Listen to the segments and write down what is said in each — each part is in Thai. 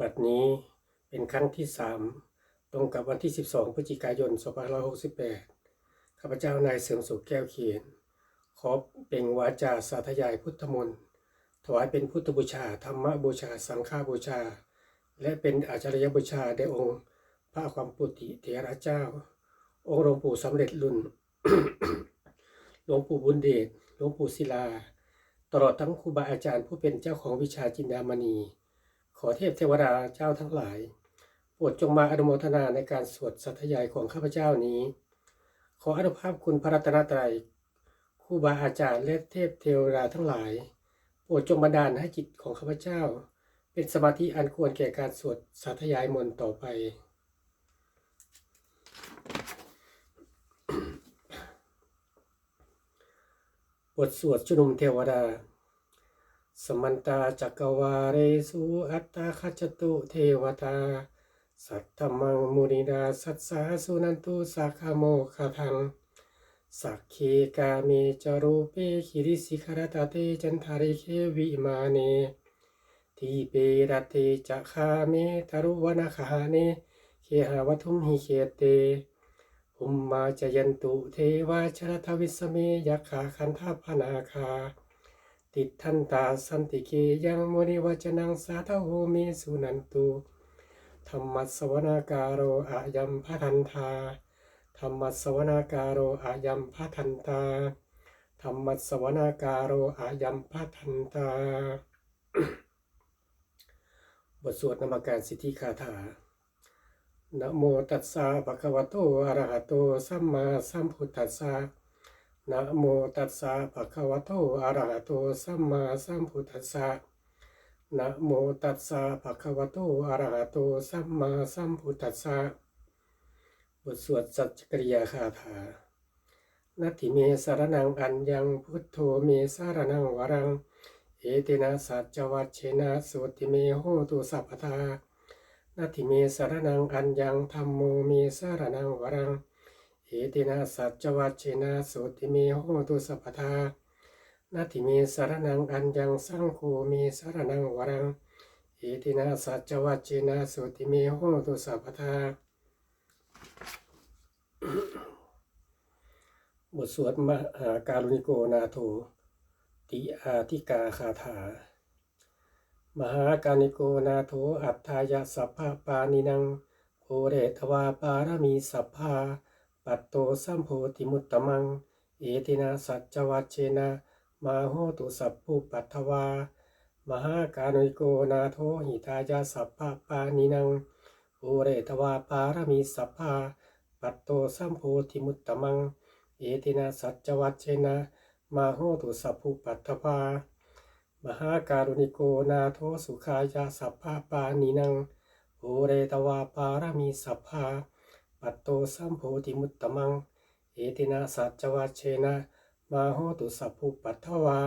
บัดนี้เป็นครั้งที่3ตรงกับวันที่12พฤศจิกายน2568ข้าพเจ้านายเสริมสุขแก้วเขียนขอเปล่งวาจาสาธยายพุทธมนต์ถวายเป็นพุทธบูชาธรรมบูชาสังฆบูชาและเป็นอาจารยบูชาแด่องค์พระความปุติเถระเจ้าองค์หลวงปู่สำเร็จรุ่น หลวงปู่บุญเดชหลวงปู่ศิลาตลอดทั้งครูบาอาจารย์ผู้เป็นเจ้าของวิชาจินดามณีขอเทพเทวดาเจ้าทั้งหลายโปรดจงมาอนุโมทนาในการสวดสัทยายของข้าพเจ้านี้ขออนุภาพคุณพระรัตนตรัยครูบาอาจารย์และเทพเทวดาทั้งหลายโปรดจงบันดาลให้จิตของข้าพเจ้าเป็นสมาธิอันควรแก่การสวดสัทยายมนต์ต่อไปบทสวดชุมนุมเทวดาสมันตาจักรวาเรสุอัตตาคัจจตุเทวตาสัทธมังมุนิดาสัสสาสุนันตุสักขโมคทังสักเคกาเมจารูเปคิริสิขารตเตจันทาริเควิมาเนทีเปรเตจักขาเมตรุวนาคาเนเคหาวัทุมหิเคเตภุมมาจยันตุเทวาชรทวิสเมยักขาคันธาพนาคาติทันตาสันติเกยังมุนิวัจนังสาธโหเมสุนันตุธรรมัสสวนาการโรอายัมพัทันธาธรรมัสสวนาการโรอายัมพัทันตาธรรมัสสวนาการโรอายัมพัทันตา บทสวดนามการสิทธิคาถานะโมตัสสะภะคะวะโตอะระหะโตสัมมาสัมพุทธัสสะนะโมตัสสะภะคะวะโตอะระหะโตสัมมาสัมพุทธัสสะนะโมตัสสะภะคะวะโตอะระหะโตสัมมาสัมพุทธัสสะบทสวดสัจจกริยาคาถานัตถิเมสรนังอัญญังพุทโธเมสรนังวรังเอเตนะสัจจวัชเชนะสุติเมโหตุสัพพทานัตถิเมสรนังอัญญังธัมโมเมสรนังวรังเอเตนะสัจจวัชเชนะสุติเมโหตุสัพพทานัตถิเมสรนังอัญญังสังโฆเมสรนังวรังเอเตนะสัจจวัชเชนะสุติเมโหตุสัพพทาบทสวดมหาการุณิโกนาโถติอาทิกาคาถามหาการุณิโกนาโถอัตถายะสัพพะปานินังโอเรทวาปารมีสัพพาปัตโตสัมโพธิมุตตมังเอตินาสัจจวัชเชนะมาโหตุสัพพุปัตถวามหาการุณิโกนาโถหิตายะสัพพะปานินังโอเรทวาปารมีสัพพาปัตโตสัมโพธิมุตตมังเอตินาสัจจวัชเชนะมาโหตุสัพพุปัตถวามหาการุณิโกนาโถสุขายะสัพพะปานินังโอเรตวาปารมีสัพพาปัตโตสัมโพธิมุตตมังเอตินาสัจจวัชเชนะมาโหตุสัพพุปัตถวา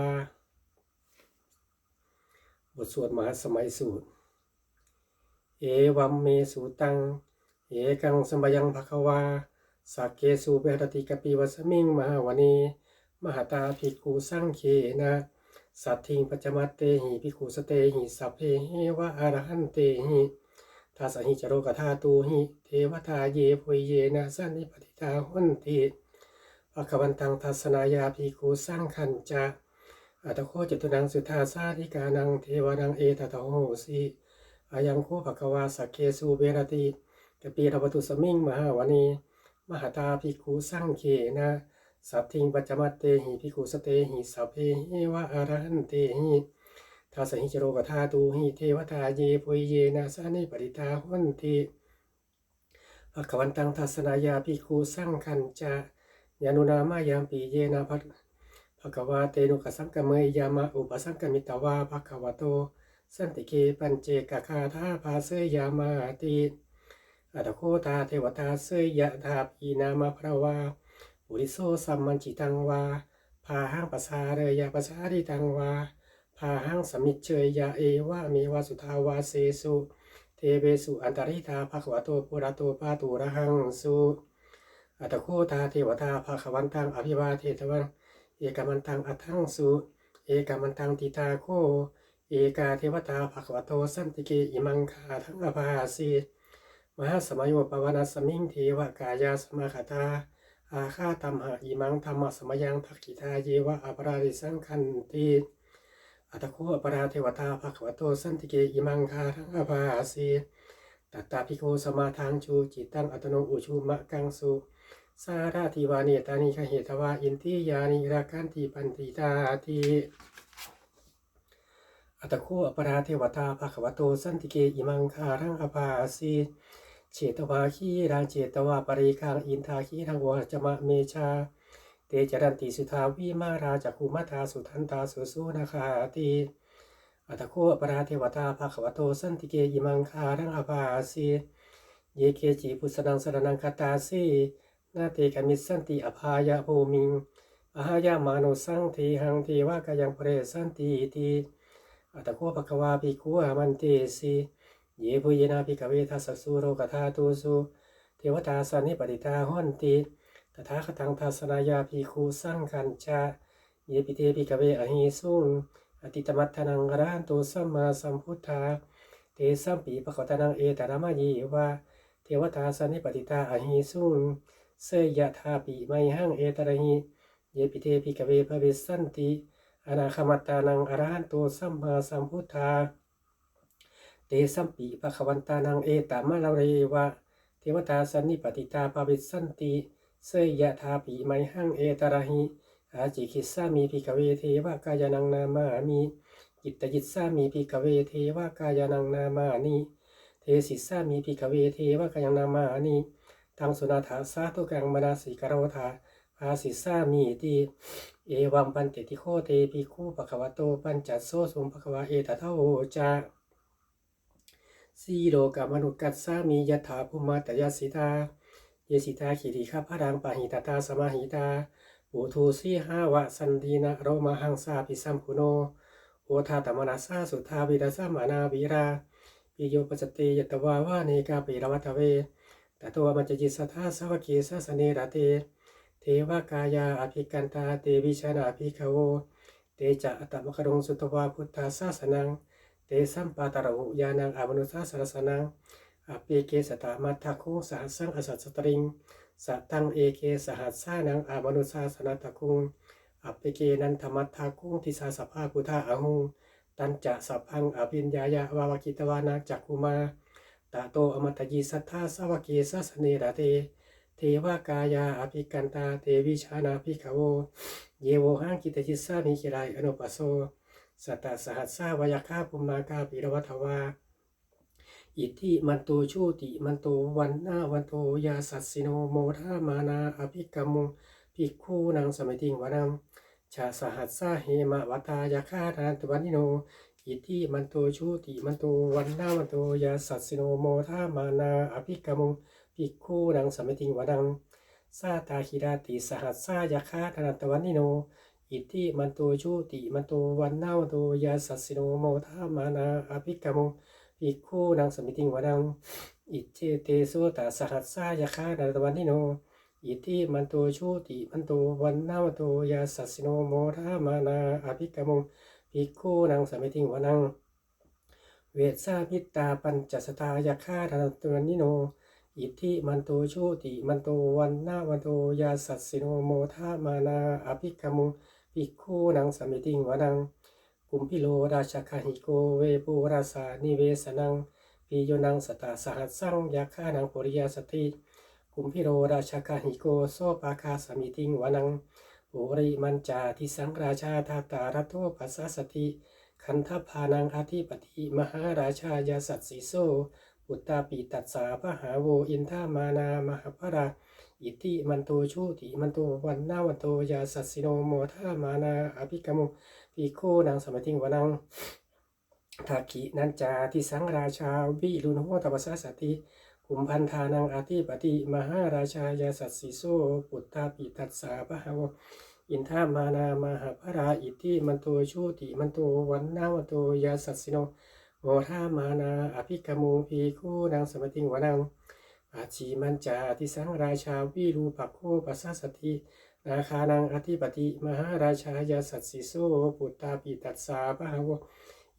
บทสวดมหาสมัยสูตรเอวัมเมสุตังเอกังสมยังภควาสักเกสุเปรติกปิวัสมิงมหาวเนมหตาภิกขุสังเขนะสัตถิงปัจจมัตเตหิภิกขุสเตหิสัพเพเหวะอรหันเตหิทัสสหิจโรกธาตูหิเทวทาเยภุยเยนะสันนิปติตาหุนติภควันตังทัสนายาภิกขุสังขันจะอัตโคจตุนังสุทธาสาธิกานังเทวนังเอตตโหสีอายังโคภควาสักเกสุเบรติกปีรวตุสมิงมหาวเนมหตาภิกขุสังเขนะสัตถิงปัจจมัตเตหิภิกขุสเตหิสัพเพหิวะอรหันเตหิทัสสหิจโรกธาตูหิเทวทาเยภุยเยนะสานิปริตาหุนติภควันตังทัสสนายาภิกขุสังขันจะญานุนามายามปีเยนะภควาเตนุกสังกเมยยามะอุปสังกมิตวาภควโตสันติเกปัญเจกคาธาภาเสยยามาติอัตโคตาเทวตาเสยยะธาปีนามาพระวาปุริโสสัมมันจิตังวาพาหังปัสสาเรยะปัสสาริตังวาพาหังสมิจเชยยะเอวะเมวะสุทาวาเสสุเทเวสุอันตริตาภควโตปุระโตปาตุระหังสุอัตโคตาเทวตาภควันตังอภิวาเทตวังเอกมันตังอัตถังสุเอกมันตังติตาโคเ เอกาเทวตาภควโตสันติเกอิมังคาทังอภาสีมหาสมัยโยปวนาสมิงเทวกายาสมาคตาอาคาตัมหะอิมังธรรมสมยังทักขิทาเยวะอปราริสังคันติอัตโคอปราเทวตาภควโตสันติเกอิมังคาทังอภาสีตัตตาภิโกสมาทางชูจิตตังอัตโนอุชูมะกังสุสาราติวานิตานิขเหตวาอินทิยานิราคันติปันติตาติอัตโคอปราเทวตาภควโตสันติเกอิมังคาทังอภาสีเจตวาคีรังเจตวาปริคังอินทาคีรังวจมะเมชาเตจรันติสุทาวิมาราจักขุมัทาสุทันตาสุสุนาคาติอัตโคปราเทวตาภควโตสันติเกอิมังคารังอภาสีเยเกจิปุสนังสรนังคตาสีนาเตกมิสันติอภายะโภมิงอหายามานุสังเทหังเทวากายังปเรสันติติอัตโคภควาภิกขุอามันเตสีเยปุเยนาภิกขเวทัสสสุโรกธาตุสุเทวตาสันนิปติตาหอนติตถาคตังทัสนายาภิกขุสังคัญจาเยปิเตภิกขเวอหิสุงอติตมัตถนังอรหันโตสัมมาสัมพุทธาเตสัมปีปะขตนังเอตระมะยีวะเทวตาสันนิปติตาอหิสุงเสยะธาปิไมหังเอตระหิเยปิเตภิกขเวภเวสันติอนาคมัตตานังอรหันโตสัมมาสัมพุทธาเตสัมปีปะขวันตานังเอตมะละเรวะเทวตาสันนิปติตาภเวสันติเสยะธาปิไมหังเอตระหิอาจิคิสามีภิกขเวเทวกายานังนามามิจิตตจิตสามีภิกขเวเทวกายานังนามานิเทสิสามีภิกขเวเทวกายานามานิทังสุนาถาสาตุกังมนาสิกโรธาภาสิสามีติเอวัมปันเตติโคเตภิกขุภควโตปัญจโสสุภควาเอตถาโหจาสีโลกามนุกัสสามียถาภุมาตยสิตาเยสิตาขีริคาพรังปะหิตตาสมาหิตาอุทูสีหาวะสันดีนะโรมหังสาปิสัมพุโนโอทาตมนาสาสุทาวิดาสมานาวิราปิโยปจเตยตวาวาเนกาปิรวัตเวตตัวมัจจิสัทธาสวกีสัสเนระเตเทวกายาอภิกันตาเตวิชนาภิกขโวเตจะอัตตมคดงสุตวาพุทธาสาสนังเตสัมปาตระหุยานังอมนุสาสรสนังอเปเกสตามัทธคุสหัสสังอสัตสตริงสัตตังเอเกสหัสสานังอมนุสาสนัตคุงอเปเกนันธมัทธคุงทิสาสภาพุทธาอหุงตันจะสัพพังอภิญญายาวาวกิตวานาจักคุมาตาโตอมัตตยิสัทธาสวกีสัสเนระเตเทวกายาอภิกันตาเตวิชานาภิกขโวเยโวหังกิตจิสสามิกิรายอนุปัสโสสัตตสหัสสาวายคาภุมมากาปิรวัฏวาอิทิมันโตชูติมันโตวันนาวันโตยาสัสสิโนโมทามานาอภิกรรมุภิกขุนังสมัยติงวนังชาสหัสสาเหมะวตายาคาทานตวันนิโนอิทิมันโตชูติมันโตวันนาวันโตยาสัสสิโนโมทามานาอภิกรรมุภิกขุนังสมัยติงวนังสาตาคิราติสหัสสายาคาทานตวันนิโนอิทิมันโตชูติมันโตวันนาวันโตยาสัสสิโนโมทามานาอภิกรรมุภิกขุนังสมิติงวนังอิเจเตโสตสหัสสายาคาดาตวันนิโนอิทิมันโตชูติมันโตวันนาวันโตยาสัสสิโนโมทามานาอภิกรรมุภิกขุนังสมิติงวนังเวสสาพิตาปัญจสตายาคาดาตวันนิโนอิทิมันโตชูติมันโตวันนาวันโตยาสัสสิโนโมทามานาอภิกรรมุภิกขุนังสมิติงวนังกุมพิโลราชคหิโกเวปุราสานิเวสนังปิโยนังสตาสหัสสังยาคานังปุริยสติกุมพิโลราชคหิโกโสปาคาสมิติงวนังปุริมันจาทิสังราชาทาตารัตโตปัสสสติคันทพานังอธิปติมหาราชายาสัตสิโสปุตตาปิตัสสาพหาโวอินทามานามหภราอิติมันโตชูติมันโตวันนาวันโตยาสัสสิโนโมทามานาอภิกรรมุภิกขุนังสมัยติงวนังทักขินันจาทิสังราชาวิรุณโหตปัสสสติกุมพันธานังอธิปติมหาราชายาสัสสิโสปุตตาปิตัสสาพหาโวอินทามานามหภราอิติมันโตชูติมันโตวันนาวันโตยาสัสสิโนโมทามานาอภิกรรมุภิกขุนังสมัยติงวนังอาชีมันจาทิสังราชาวิรูปักโคปัสสสตินาคานังอธิปติมหาราชายาสัสสิโสปุตตาปิตัสสาพหาโว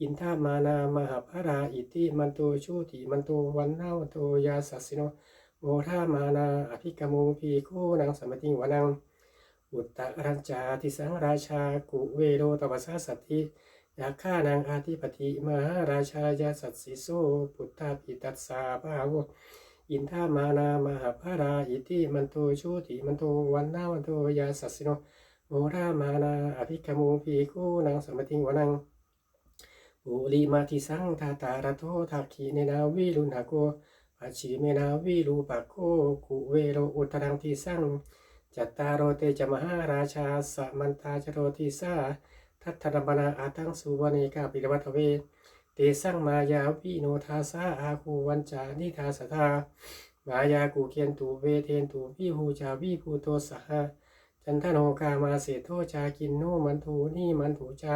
อินทามานามหาภราอิติมันโตชูติมันโตวันนาวันโตยาสัสสิโนโมทามานาอภิกมุงพีโคนังสมติงวนังอุตตรัญจาทิสังราชากุเวโรตวัสสสัตติยาฆ่านางอาธิปติมหาราชายาสัตสิโสปุตตาปิตัสสาภาโวอินทามานามหาภราอิติมันโตชูติมันโตวันนาวันโตยาสัสสิโนโมทามานาอภิกมุงพีโคนังสมติงวนังปุริมาทิสังทาตาระโททักขีเนนาวิรุณาโกปัจฉิเมนาวิรูปโคกุเวโรอุตรังทิสังจัตตารโรเตจมหาราชาสมันตาจโรทิสาทัตถรมนาอาตังสุวเนกาปิรวัตเวเตสังมายาวิโนทาสาอาคูวันจานิทาสทามายากูเกียนตูเวเทนตูวิหูจาวิภูโตสหจันทโนกามาเสโทจากินโนมันทูนี่มันทูจา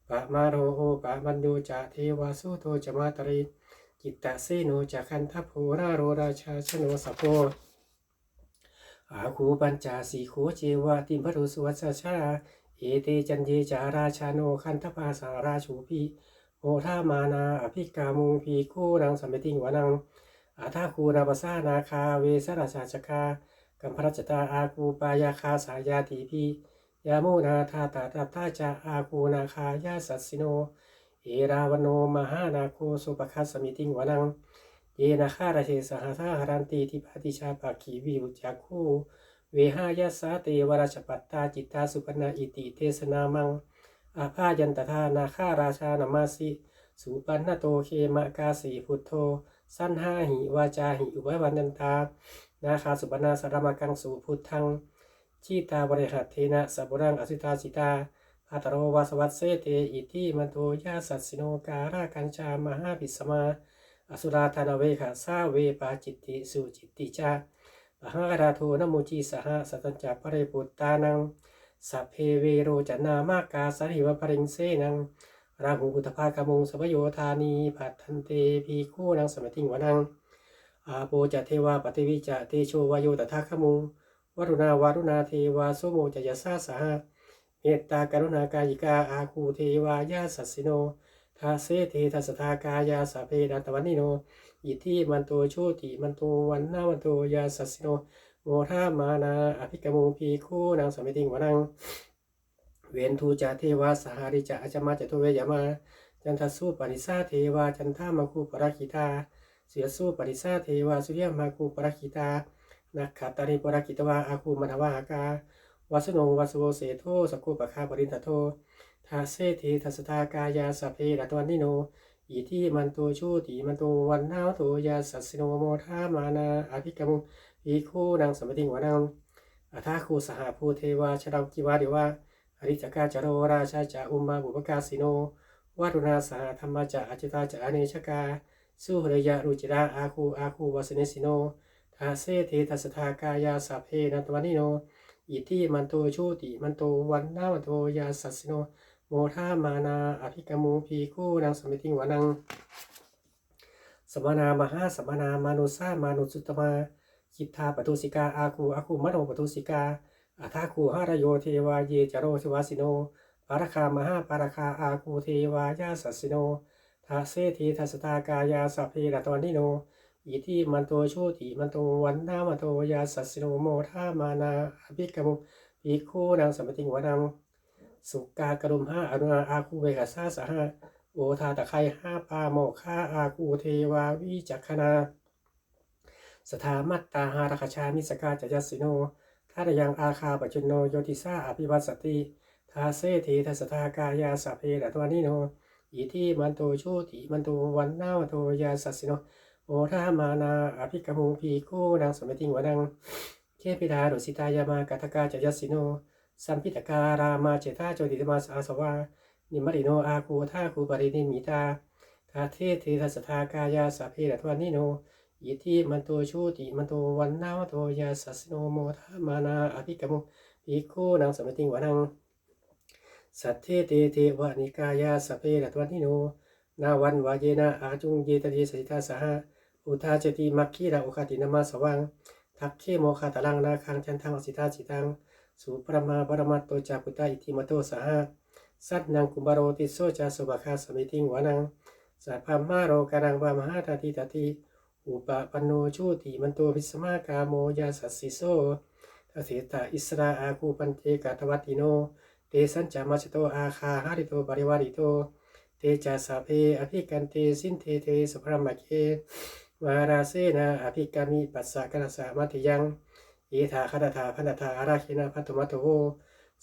ปะมาโรโอปะมันดูจะเทวาสุโตจะมาตริจิตตะเสโนจะคันทัพโหราโรราชาชโนสโพอาคูปัญจาสีโคเจวาติมพรุสวัสชาเอเตจันเยจาราชาโนคันทภาสาราชูพีโมทามานาอภิกามุงพีโคนังสัมเปติงวานังอาทาคูนาปสานาคาเวสราชาชกากัมพรจตาอาคูปายาคาสายาตีพียาโมนาธาตาตัตตาจาอาคูนาคายาสัสสิโนเอราวโนมหานาโคสุปคัสสมิติงวานังเยนะฆาราเชสหทาหรันติทิปาติชาปาคีวิบุจักคูเวหายาสาเตวราชปัตตาจิตตาสุปนาอิติเทสนามังอาภายันตทานาฆาราชานามาสิสุปันนโตเคมะกาสีพุทโธสันหาหิวาจาหิอุบะวันนันตานาคาสุปนาสารมกังสุพุทธังชีตาบริหัตเทนะสับุรังอสิตาสิตาภัตโรวาสวัสเสเตอิติมันโตยาสัสสิโนการากัญจามหาปิสมาอสุราธานเวขะสาเวปาจิตติสุจิตติจามหาราโทนโมจิสหสัตัญจปริปุตตานังสัพเพเวโรจนามากาสริวปริงเสนังราหูอุตภากมุงสมโยธานีปัตทันเตพีโคนังสมติงวนังอาโปจะเทวาปฏิวิจะเตโชวโยตถาคมุงวรุณาวารุณาเทวาโสโมจะยสาสหเมตตากรุณากายิกาอาคูเทวายาสัสสิโนทาเสเททัสทากายาสเพดัตวันนิโนอิทิมันโตโชติมันโตวันนาวันโตยาสัสสิโนโมทามานาอภิกมุงพีโคนังสมิติงวนังเวนทูจาเทวาสหาริจะอจมาจตุเวยามาจันทสุปริสาเทวาจันทามาคูปราคิตาเสียสุปริสาเทวาสุริยมาคูปราคิตานักขัตตาริปราคิตวาอาคูมัทวาหากาวัสโนวัสโวเสโทสกุปะคาปรินทโททาเสเททัสทากายาสเพดัตวันนิโนอิทิมันโตโชติมันโตวันนาโตยาสัสสิโนโมทามานาอภิกมุงพีโคนังสมติงวนังอัฏฐาคูสหภูเทวาชรากิวาเดวาอริจกาจโรราชาจาอุมมาบุปกาสิโนวารุณาสหธรรมจาอจิตาจาเนชกาสุหรยะรุจิราอาคูวสเนสิโนทาเสเททัสทากายาสัพเพนัตวันนิโนอิทิมันโตโชติมันโตวันนาวันโตยาสัสสิโนโมทามานาอภิกมุงพีโคนังสมิติงวนังสมนามหาสมนามานุสามานุสุตมาคิทาปทุสิกาอาคูมโนปทุสิกาอัฏฐาคูหารโยเทวาเยจโรเทวาสิโนปาราคามหาปาราคาอาคูเทวายาสัสสิโนทาเสทีทัสตากายาสัพเพดัตวันนิโนอิทิมันโตโชติมันโตวันนามันโตยาสัสสิโนโมทามานาอภิกมุงพีโคนังสมติงวนังสุกากรุมหาอนุนาอาคูเวกัสสาสหโอทาตะไคห้าปาโมฆาอาคูเทวาวิจักขณาสถามัตตาหาราคชามิสกาจยัสสิโนทาตยังอาคาปจุนโนโยติสาอภิวัสติทาเสเททัสทากายาสัพเพดัตวันนิโนอิทิมันโตโชติมันโตวันนาวันโตยาสัสสิโนโอทามานาอภิกมุงพีโคนังสมติงวนังเทพิดาดุสิตายามากัตกาจยัสสิโนสัมพิตการามาเจตาโจติตมาสาสวานิมริโนอาคูทาคูปรินิมิตาทาเททัสทากายาสัพเพดัตวันนิโนอิทิมันโตโชติมันโตวันนาวันโตยาสัสสิโนโมทามานาอภิกมุงพีโคนังสมติงวนังสัทเทเตเทวะนิกายาสัพเพดัตวันนิโนนาวันวาเยนะอาจุงเยตเยสติตาสหอุทาเจติมัคคีราโอคตินามาสวังทักเขโมคาตลังนาคังจันทังอสิตาจิตังสุปรมาปรมัตโตจาปุตตาอิติมโตสห สัตนังกุมารโรติโสจาสุภคาสมิติงวานังสัพพมาโรกานังวามหาตาติตติอุปปันโนชูติมันโตภิสมากาโมยาสัสสิโสทเสตาอิสราอาคูปันเตกาตวัติโนเตสัญจามัชโตอาคาหาริโตปริวาริโตเตจาสาเพอภิกันเตสินเทเตสุพรมะเกวาราเสนาอภิกามิปัสสะกนัสสะมัติยังเอธาคตถาพันธาอาราคินาพัตุมัตโว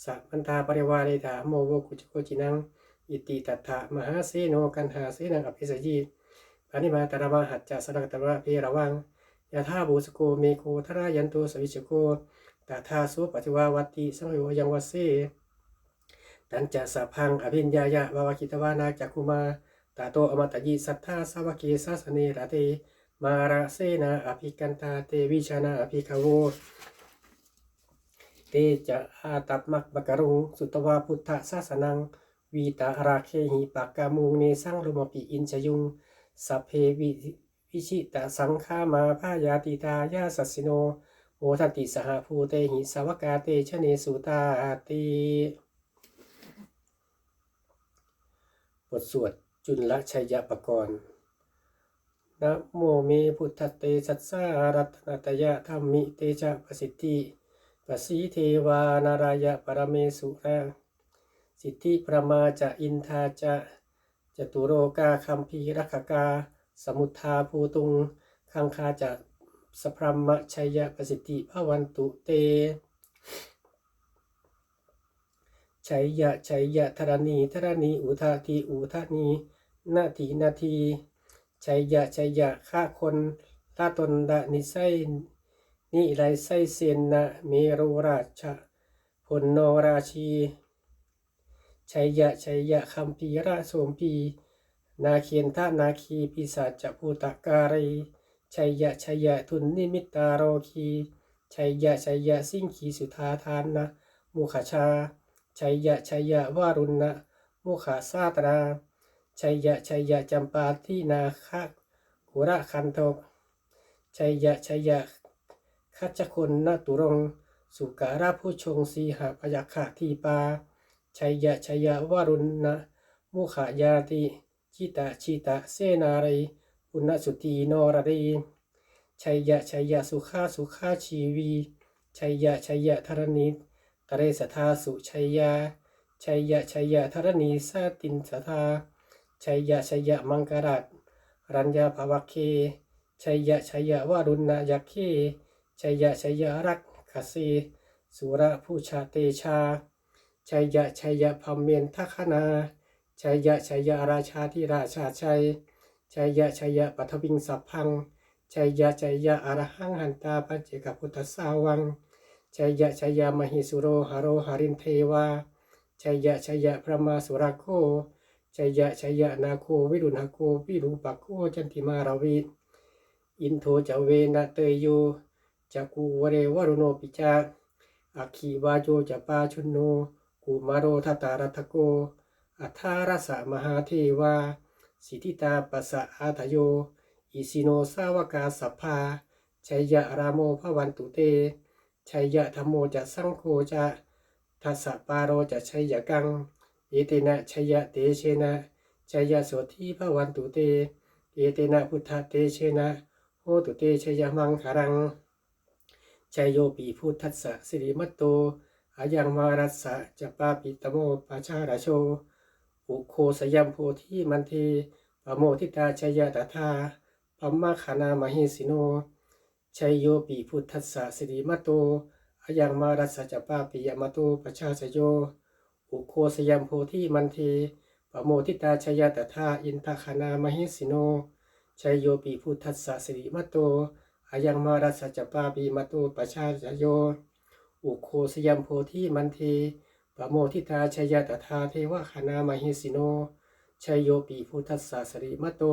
สัพพันธาปริวาริธาโมโวกุจโกจินังอิติตัตถะมหาเสโนกันหาเสนังอภิสยิปานิมาตระมหัจจะสนังตระเพระวังยะธาบูสโกเมโคทรายันโตสวิชโกตถาสุปฏิวาวัตติสังโยยังวัสเสตันจะสัพพังอภิญญายะวาวกิตวานาจักคุมาตาโตอมตะยิสัทธาสาวกเกสัสเนระเตมาราเสนาอภิกันตาเตวิชานาอภิคาโวเตจะอาตัปมักบกรุงสุตวาพุทธศาสนังวีตาราเคหิปากกามุงเนสังลุมปิอินชยุงสัพเพวิชิตาสังฆามาพายาติตายาสัสสิโนโอทันติสหภูเตหิสาวกาเตชเนสุตาติบทสวดจุลชัยปกรณ์นะโมเมพุทธเตสัสสารัตนตยะธัมมิเตชะประสิทธิปสีเทวานารายะปรเมสุระสิทธิประมาจะอินทาจะจตุโรกาคัมภีรักกาสมุทธาภูตุงคังคาจะสพรหมชัยประสิทธิภวันตุเตชัยยะธรณีอุทาทีอุทานีนาทีชัยยะฆ่าคนละตนดะนิไสนิไรไสเสนนะเมรุราชพลโนราชีชัยยะคัมภีระโสมพีนาเคียนทานาคีปิศาจภูตการีชัยยะทุนนิมิตาโรคีชัยยะสิงคีสุธาทานนะมุขชาชัยยะวารุณนะมุขสาตราชัยยะจำปาทินาคะกุระคันโทชัยยะคัจจคนนตุรงสุการะผู้ชงสีหพยัคฆทีปาชัยยะวารุณนะมุขยาติชิตะเสนารีปุณสุตีโนรรีชัยยะสุขาชีวีชัยยะธรณีตเรสทาสุชัยยะธรณีสาตินสทาชัยยะมังกรัตรัญญาภวเคชัยยะวารุณยักเคชัยยะรักขสีสุระผู้ชาเตชาชัยยะพัมเมนทัคนาชัยยะราชาที่ราชาชัยยะปัทวิงสัพพังชัยยะอรหังหันตาปัญเจกพุทธสาวังชัยยะมหิสุโรหโรหรินเทวาชัยยะพระมาสุรโคชัยยะนาโควิรุณโควิรูปโคจันติมาราวิอินโทจเวนะเตโยจักูวเรวรุโนปิจาอัคคีวาโจจะปาชุนโนกุมารโรทัตารัตโกอัทธารสะมหาเทวาสิทธิตาปัสสะอาทโยอิสิโนสาวกาสัพพาชัยยะรามโมภวันตุเตชัยยะธรรมโมจะสังโฆจะทัสสะปาโรจะชัยยะกังเอเตนะชัยยะเตเชนะชัยยะโสธีภวันตุเตเอเตนะพุทธเตเชนะโหตุเตชัยยะมังคารังชัยโยปีพุทธัสสะสิริมัตโตอายังมารัสสะจะปาปิตโมปาชาราโชอุโคสยัมโพธิมันเทปโมทิตาชัยยะตถาปัมมาคานามหิสิโนชัยโยปีพุทธัสสะสิริมัตโตอายังมารัสสะจะปาปิยมโตปชาสโยอุโคสยัมโพธิมันเทปโมทิตาชัยยะตถาอินทคานามหิสิโนชัยโยปีพุทธัสสะสิริมัตโตอายังมารัสสะจะปาปิมโตปชาสโยอุโคสยัมโพธิมันเทปโมทิตาชัยยะตถาเทวคานามหิสิโนชัยโยปีพุทธัสสะสิริมัตโต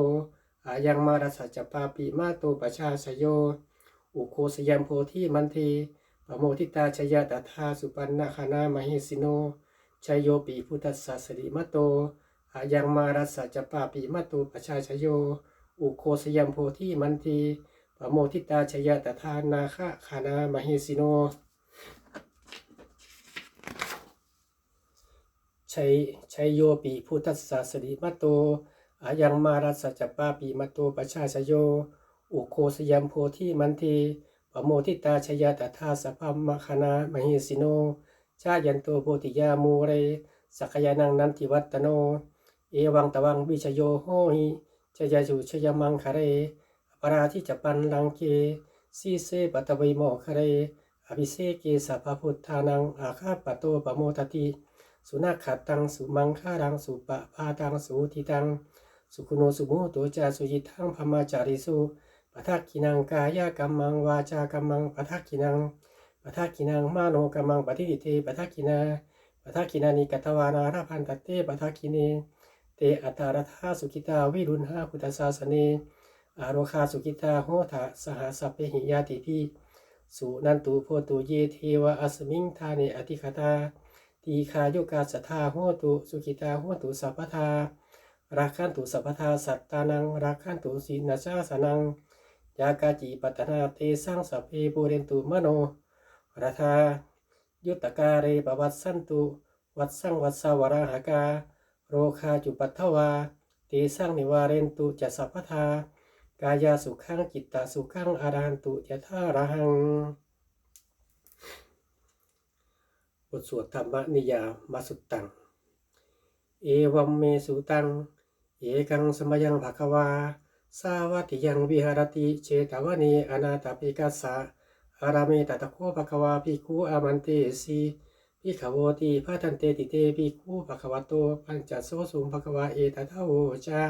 อายังมารัสสะจะปาปิมาโตปชาสโยอุโคสยัมโพธิมันเทปโมทิตาชัยยะตถาสุปันนาคานามหิสิโนชัยโยปีพุทธัสสะสิริมัตโตอายังมารัสสะจะปาปิมาโตปชาสโยอุโคสยัมโพธิมันเทปโมทิตาชัยยะตถานาคานามหิสิโนช ชัยโยปิพุทธัสสะสริมัตโตอายังมารัสสะจปาปิมัตโตปชาชโยอุโคสยัมโพธิมันเทปโมทิตาชยตถาสพัมมคณามหิสิโนชายันโตโพธิยามูเรสักยานังนันทิวัตโนเอวังตวังวิชโยโหหิชยจุชยมังคะเรปราธิจปันลังเกสีเสปตวิโมคะเรอภิเสเกสัพพุทธานังอาคาปโตปโมทติสุนัขขัดตังสุมังคารังสุปะพาตังสุทิตังสุขุโนสุมุโตจาสุยิทังพมาจาริสุปทักขินังกายกัมมังวาจากัมมังปทักขินังมาโนกัมมังปฏิทิเตปทักขินานิกัตวานาราพันตเตปทักขิเนเตอัตตารัฐาสุขิตาวิรุณหาพุทธศาสเนอาโรคาสุขิตาโหทะสหสัพเพหิยาติพิสุนันตุโพตุเยเทวะอัสมิงทาเนอติคตาตีคาโยกาสัทธาโหตุสุขิตาโหตุสัพพทาราคันตุสัพพทาสัตตานังราคันตุสีนาชาสนังยากาจิปัตนาเตสังสัพเพปุเรนตุมโนรัฐายุตตกาเรปวัสสันตุวัดสังวัดสาวราหากาโรคาจุปัทถวาเตสังนิวาเรนตุจัสสัพพทากายาสุขังจิตตาสุขังอารันตุยะถาระหังบทสวดธรรมนิยามสุตตังเอวัมเมสุตังเอกังสมยังภควาสาวัติยังวิหารติเชตวเนอนาตปิกัสสะอาราเมตตะโคภควาภิกขุอามันเตสีภิกขโวติพาทันเตติเตภิกขุภควโตปัญจโสสุภควาเอตถาโวจา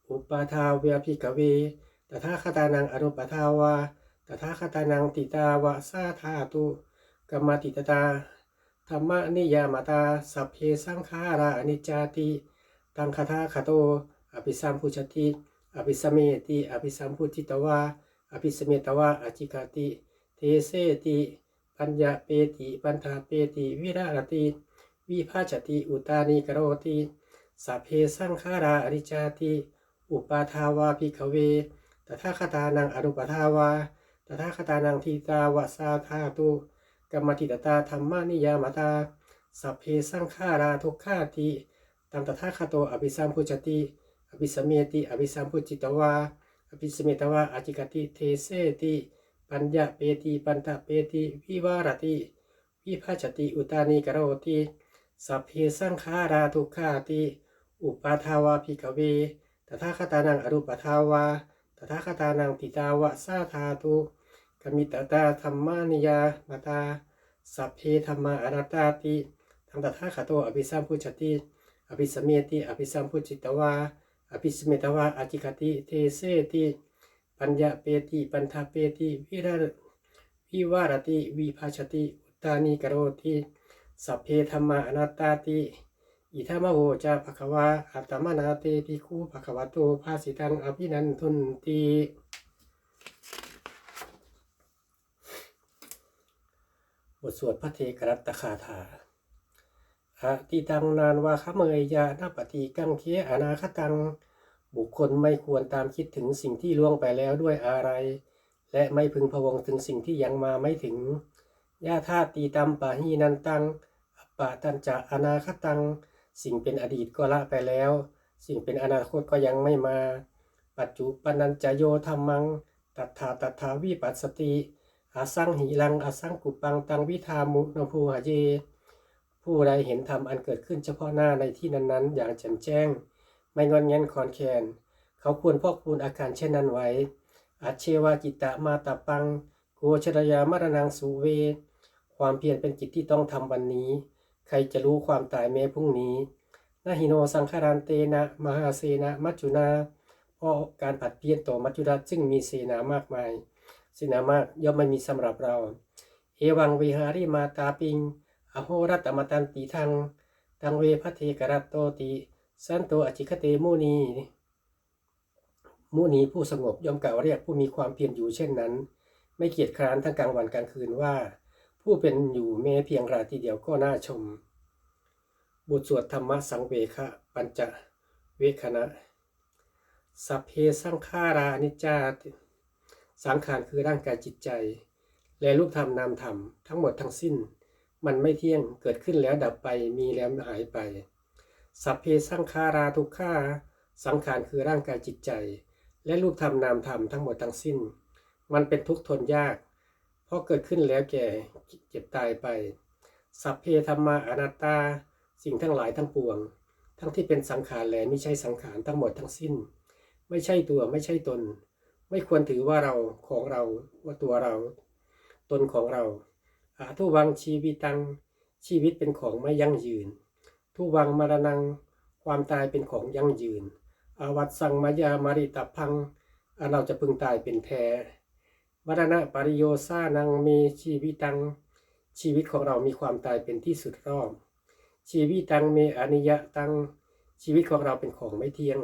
อุปาทาเวภิกขเวตถาคตานังอนุปทาวาตถาคตานังติตาวะสาธาตุกัมมติตตาธรรมนิยามตาสัพเพสังขาราอนิจจติตังคทาคโตอภิสัมพุชติอภิสเมติอภิสัมพุจิตวาอภิสเมตวาอจิกาติเทเสติปัญญาเปติปันธาเปติวิรารติวิภาชติอุตานิกโรติสัพเพสังขาราอนิจจติอุปาทาวาภิกขเวตถาคตานังอนุปทาวาตถาคตานังทิตาวะสาธาตุกัมมติตตาธรรมนิยามตาสัพเพสังขาราทุกขาติตัมตถาคโตอภิสัมพุชติอภิสเมติอภิสัมพุจิตวาอภิสเมตวาอจิกติเทเสติปัญญาเปติปันทะเปติวิวารติวิภาชติอุตานิกโรติสัพเพสังขาราทุกขาติอุปาทาวาภิกขเวตถาคตานังอรูปทาวาตถาคตานังติตาวะสาธาตุกมิตตาธรรมานิยามตาสัพเพธรรมาอนัตตาติตัมตถาคโตอภิสัมพุชติอภิสเมติอภิสัมพุจิตวาอภิสเมตวาอจิกติเทเสติปัญญาเปติปันทาเปติวิวารติวิภาชติอุตานิกโรติสัพเพธรรมาอนัตตาติอิทัมมโหจาภควาอัตตมนาเตภิกขุภควโตภาสิตังอภินันทุนติบทสวดพระเทกรัตตคาถาอติตังนานวาคะเมยยานาปฏิกังเคียอนาคตังบุคคลไม่ควรตามคิดถึงสิ่งที่ล่วงไปแล้วด้วยอะไรและไม่พึงพะวงถึงสิ่งที่ยังมาไม่ถึงยาธาตีตัมปะหีนันตังอัปปะตัญจะอนาคตังสิ่งเป็นอดีตก็ละไปแล้วสิ่งเป็นอนาคตก็ยังไม่มาปัจจุปนัญจโยธัมมังตัทธาวิปัสสติอาสังหิรังอาสังกุปังตังวิธามุนภูหะเยผู้ใดเห็นธรรมอันเกิดขึ้นเฉพาะหน้าในที่นั้นๆอย่างแจ่มแจ้งไม่งอนแงนคอนแคนเขาควรพอกพูนอาการเช่นนั้นไว้อาเชวาจิตตะมาตาปังโกชรยามรณังสุเวความเพียรเป็นกิจที่ต้องทำวันนี้ใครจะรู้ความตายแม้พรุ่งนี้นาหิโนสังขารันเตนะมหาเสนะมัจจุนาเพราะการผัดเปลี่ยนต่อมัจจุราชซึ่งมีเสนามากมายเสนามากย่อมไม่มีสำหรับเราเอวังวิหาริมาตาปิงอโหรัตมตันติทังตังเวพเทกรัตโตติสันโตอจิคเตมุนีผู้สงบย่อมกล่าวเรียกผู้มีความเพียรอยู่เช่นนั้นไม่เกียจคร้านทั้งกลางวันกลางคืนว่าผู้เป็นอยู่แม้เพียงราตรีเดียวก็น่าชมบทสวดธรรมสังเวคะปัญจเวคณะสัพเพสังขารานิจจาสังขารคือร่างกายจิตใจและรูปธรรมนามธรรมทั้งหมดทั้งสิ้น มันไม่เที่ยงเกิดขึ้นแล้วดับไปมีแล้วหายไปสัพเพสังขาราทุกขาสังขารคือร่างกายจิตใจและรูปธรรมนามธรรมทั้งหมดทั้งสิ้นมันเป็นทุกข์ทนยากเพราะเกิดขึ้นแล้วแก่เจ็บตายไปสัพเพธัมมาอนัตตาสิ่งทั้งหลายทั้งปวงทั้งที่เป็นสังขารและไม่ใช่สังขารทั้งหมดทั้งสิ้นไม่ใช่ตัวไม่ใช่ตนไม่ควรถือว่าเราของเราว่าตัวเราตนของเราทุวังชีวิตังชีวิตเป็นของไม่ยั่งยืนทุวังมรณังความตายเป็นของยั่งยืนอาวัตสังมายามาริตพังเราจะพึงตายเป็นแท้มรณะปริโยสานังเมชีวิตังชีวิตของเรามีความตายเป็นที่สุดรอบชีวิตังเมอนิยตังชีวิตของเราเป็นของไม่เที่ยง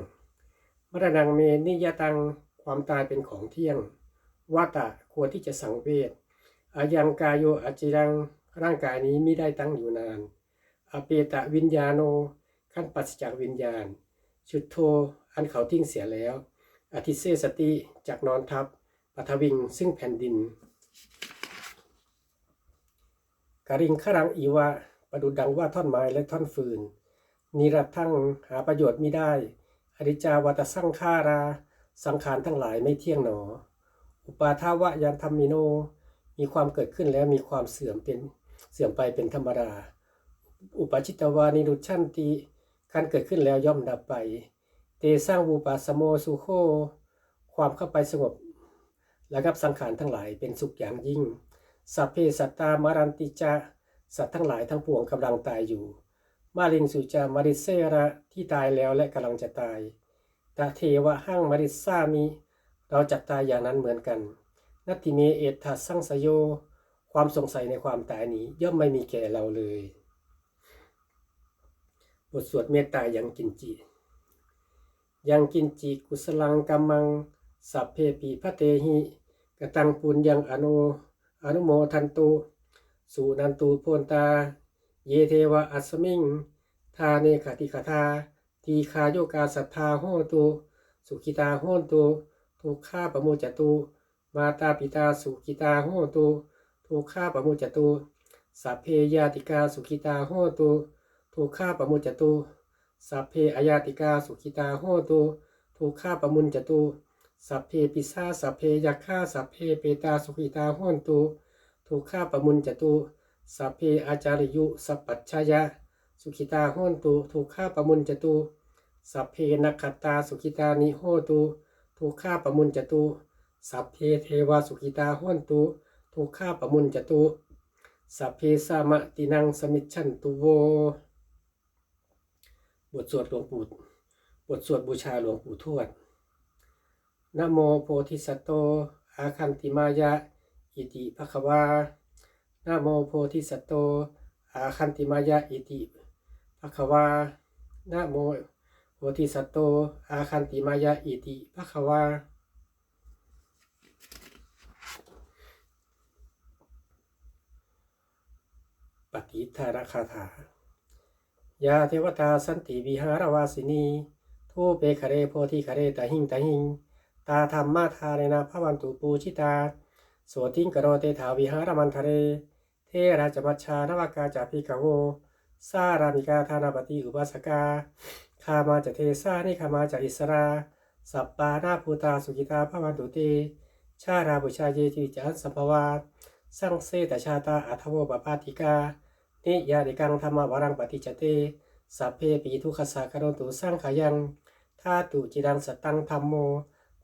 มรณังเมนิยตังความตายเป็นของเที่ยงวัตะควรที่จะสังเวชอายังกายโยอจิรังร่างกายนี้ไม่ได้ตั้งอยู่นานอเปตะวิญญาโนขั้นปัสจากวิญญาณชุดโทอันเขาทิ้งเสียแล้วอธิเสสติจากนอนทับปัทวิงซึ่งแผ่นดินกริงขรังอีวะประดุจดังว่าท่อนไม้และท่อนฟืนนิรัตทั้งหาประโยชน์มิได้อริจาวัตสังขาราสังขารทั้งหลายไม่เที่ยงหนออุปาทาวะยันธรรมิโนมีความเกิดขึ้นแล้วมีความเสื่อมไปเป็นธรรมดาอุปจิตตวานิรุชันติการเกิดขึ้นแล้วย่อมดับไปเตสร้างวูปาสโมสุโคความเข้าไปสงบระงับสังขารทั้งหลายเป็นสุขอย่างยิ่งสัพเพสัตตามารันติจาสัตว์ทั้งหลายทั้งปวงกำลังตายอยู่มาลิงสุจามาริเซระที่ตายแล้วและกำลังจะตายตาเทวะหั่งมาริสามิเราจะตายอย่างนั้นเหมือนกันนัตติเมเอตทัสสังสโยความสงสัยในความตายนี้ย่อมไม่มีแก่เราเลยบทสวดเมตตายังกินจิยังกินจิกุสลังกัมมังสัพเพปีพะเตหิกตังปุญญังอนุโมทันตุสุนันตุโพนตาเยเทวะอัสมิงทาเนขติคทาทีคาโยกาสัทธาโหตุสุขิตาโหตุทุกขาปโมจตุมาตาปิตาสุขิตาโหตุทุกขาปโมจตุสัพเพยาติกาสุขิตาโหตุทุกขาปโมจตุสัพเพอยาติกาสุขิตาโหตุทุกขาปมุญจตุสัพเพปิสาสัพเพยัคฆาสัพเพเปตาสุขิตาโหตุทุกขาปมุญจตุสัพเพอาจาริยุสัพปัจชายะสุขิตาโหตุทุกขาปมุญจตุสัพเพนักขตาสุขิตานิโหตุทุกขาปมุญจตุสัพเพเทวาสุขิตาโหตุทุกขาปมุญจตุสัพเพสามะตินังสมิจฉันตุโวบทสวดบูชาหลวงปู่ทวดนะโมโพธิสัตโตอาคันติมายะอิติภควานะโมโพธิสัตโตอาคันติมายะอิติภควานะโมโพธิสัตโตอาคันติมายะอิติภควาปฏิทานคาถายาเทวตาสันติวิหารวาสินีทูเปคะเรโพธิคะเรตะหิงตาธรรมมาทาเรนะพวันตุปูชิตาโสติงกโรเตถาวิหารมันทะเรเทราจมัชชานวากาจาพิกโวสารามิกาธานาปฏิอุบาสกาคามาจะเทสานิคามาจะอิสราสัปปานาภูตาสุกิตาพวันตุเตชาราบุชาเยจิจันสัมภวาสังเสตชาตาอัทโวปปาติกานิยาดิกังธรรมวรังปฏิจเตสัพเพปีทุขสาคโรตุสังขายังธาตุจิรังสตังธรรมโม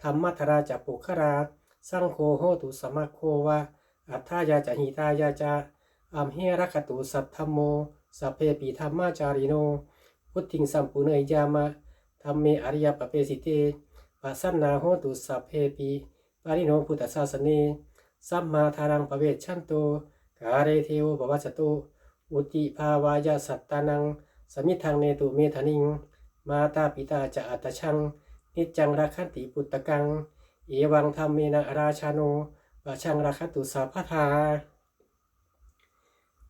ธรรมัทราจัปุขราสังโฆโหตุสมัคโควะอัฏฐายาจะหิตายาจะอัมเฮรัคตุสัทธโมสัพเพปีธรรมาจาริโนพุทธิงสัมปุเนยยามะธรรมเมอริยปเปสิเตปัสสันนาโหตุสัพเพปีปาริโนพุทธศาสเนสัมมาทารังปเวชชันโตกาเรเทโวปวัสโตอุติภาวายาสัตตานังสมิทังเนตุเมธนิงมาตาปิตาจะอัตชังนิจจังราคันติปุตตะกังเอวังธรรมเมนะราชาโนวาชังราคตุสัพพทา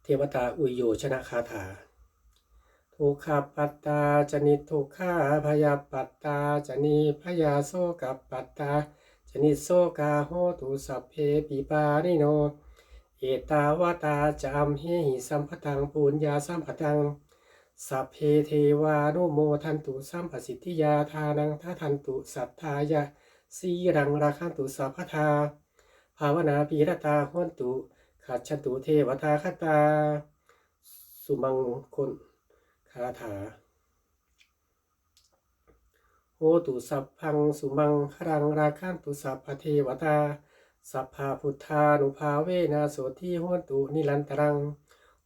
เทวตาอุยโยชนะคาถาทุกขปัตตาจนิทุกขาพยาปัตตาจนิพยาโสกัปปัตตาจนิโสกาโหตุสัพเพปิปาริโน เอตาวตาจามเฮหิสัมปตังปุญญาสัมปตังสัพเพเทวานุโมทันตุสัมปสิทธิยาทานังทัทันตุสัทธายะสีรังราคันตุสัพพทาภาวนาปีรตาโหนตุขัจฉตุเทวตาคตาสุมังคลคาถาโหตุสัพพังสุมังครังราคันตุสัพพเทวตาสัพพาพุทธานุภาเวนะโสทิโหตุนิรันตรัง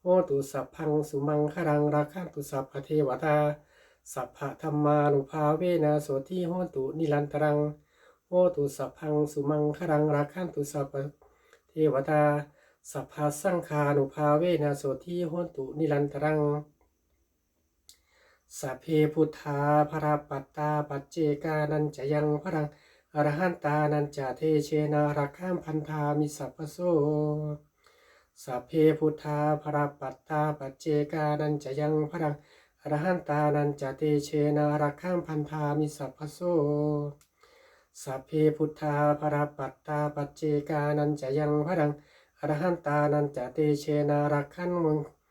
โหตุสัพพังสุมังครังราคันตุสัพพเทวตาสัพพะธรรมานุภาเวนะโสทิโหตุนิรันตรังโหตุสัพพังสุมังครังราคันตุสัพพเทวตาสัพพะสังฆานุภาเวนะโสทิโหตุนิรันตรังสัพเพพุทธาภราปัตตาปัจเจกานันจะยังพรังอรหันตานันจะเทเชนารักขัมพันธามิสัพพโสสัพเพพุทธาภราปัตตาปัจเจกานันจะยังพรังอรหันตานันจะเทเชนารักขัมพันธามิสัพพโสสัพเพพุทธาภราปัตตาปัจเจกานันจะยังพรังอรหันตานันจะเทเชนารักขัมพันธ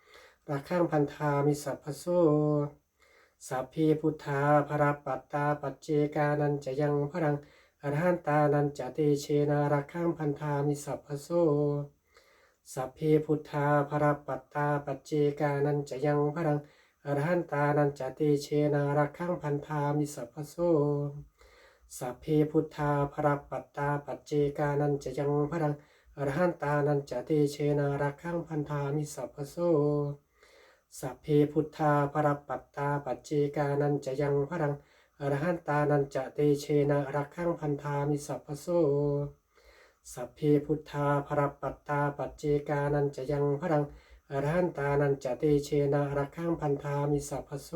ามิสัพพโสสัพเพพุทธาภราปัตตาปัจเจกานันจะยังพรังอรหันตานันจะเตเชนารักขัมพันธามิสัพพโสสัพเพพุทธาภราปัตตาปัจเจกานันจะยังพรังอรหันตานันจะเตเชนารักขัมพันธามิสัพพโสสัพเพพุทธาภราปัตตาปัจเจกานันจะยังพรังอรหันตานันจะเตเชนารักขัมพันธามิสัพพโสสัพเพพุทธาภราปัตตาปัจเจกานันจะยังพรังอรหันตานันจะเตเชนะรักขังพันธามิสัพพโสสัพเพพุทธาภราปัตตาปัจเจกานันจะยังพรังอรหันตานันจะเตเชนะรักขังพันธามิสัพพโส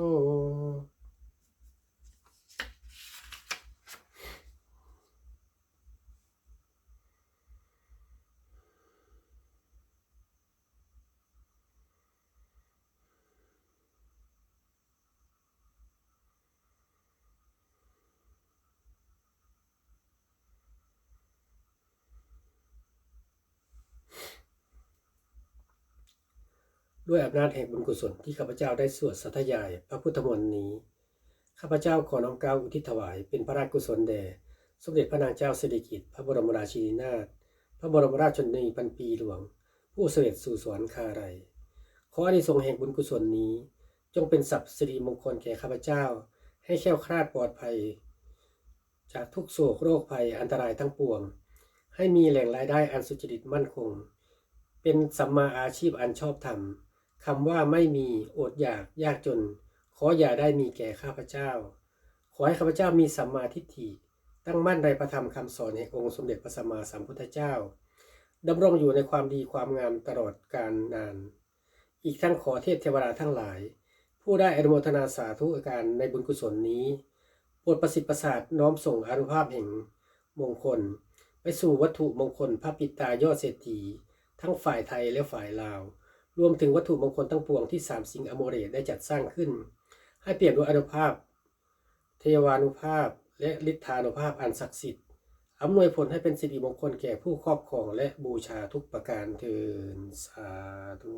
ด้วยอำนาจแห่งบุญกุศลที่ข้าพเจ้าได้สวดสัทยายพระพุทธมนต์นี้ข้าพเจ้าขอน้อมเกล้าอุทิศถวายเป็นพระราชกุศลแด่สมเด็จพระนางเจ้าสิริกิติ์พระบรมราชินีนาถพระบรมราชชนนีพันปีหลวงผู้เสด็จสู่สวรรคาลัยขออานิสงส์แห่งบุญกุศลนี้จงเป็นสัพพสิริมงคลแก่ข้าพเจ้าให้แคล้วคลาดปลอดภัยจากทุกโศกโรคภัยอันตรายทั้งปวงให้มีแหล่งรายได้อันสุจริตมั่นคงเป็นสัมมาอาชีพอันชอบธรรมคำว่าไม่มีอดอยากยากจนขออย่าได้มีแก่ข้าพเจ้าขอให้ข้าพเจ้ามีสัมมาทิฏฐิตั้งมั่นในพระธรรมคำสอนแห่งองค์สมเด็จพระสัมมาสัมพุทธเจ้าดำรงอยู่ในความดีความงามตลอดกาลนานอีกทั้งขอเทพเทวดาทั้งหลายผู้ได้อนุโมทนาสาธุการในบุญกุศลนี้โปรดประสิทธิ์ประสาทน้อมส่งอานุภาพแห่งมงคลไปสู่วัตถุมงคลพระปิตายอดเศรษฐีทั้งฝ่ายไทยและฝ่ายลาวรวมถึงวัตถุมงคลทั้งปวงที่สามสิงห์อโมเรสได้จัดสร้างขึ้นให้เปลี่ยนด้วยอานุภาพเทวานุภาพและฤทธานุภาพอันศักดิ์สิทธิ์อำนวยผลให้เป็นสิริมงคลแก่ผู้ครอบครองและบูชาทุกประการเทอญสาธุ